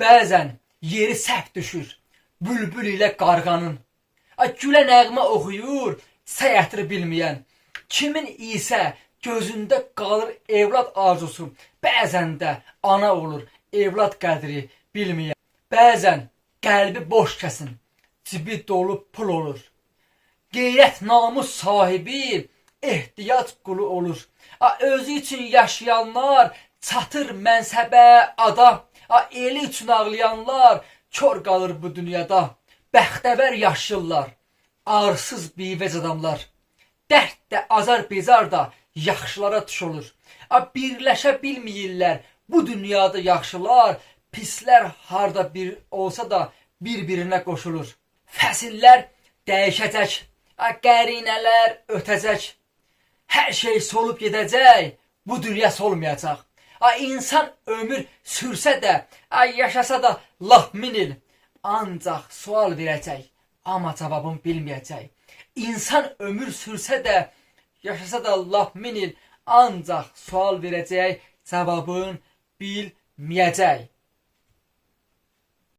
Bəzən yeri səhv düşür bülbül ilə qarğanın. Gülə nəğmə oxuyur səyətri bilməyən. Kimin isə gözündə qalır evlad arzusu, bəzən də ana olur evlad qədri bilməyən. Bəzən qəlbi boş kəsin, cibi dolu pul olur. Qeyrət namus sahibi ehtiyac qulu olur. Özü üçün yaşayanlar çatır mənsəbə, ada. Eli üçün ağlayanlar kör qalır bu dünyada. Bəxtəvər yaşayırlar, ağırsız bivəc adamlar. Dərd də azar bezar da yaxşılara tuş olur. Birləşə bilməyirlər bu dünyada yaxşılar. Pislər harda bir olsa da bir-birinə qoşulur. Fəsillər dəyişəcək, qərinələr ötəcək. Hər şey solub gedəcək, bu dünya solmayacaq. İnsan ömür sürsə də, yaşasa da laf min il. Ancaq sual verəcək, amma cavabını bilməyəcək. İnsan ömür sürsə də, yaşasa da laf min il. Ancaq sual verəcək, cavabını bilməyəcək.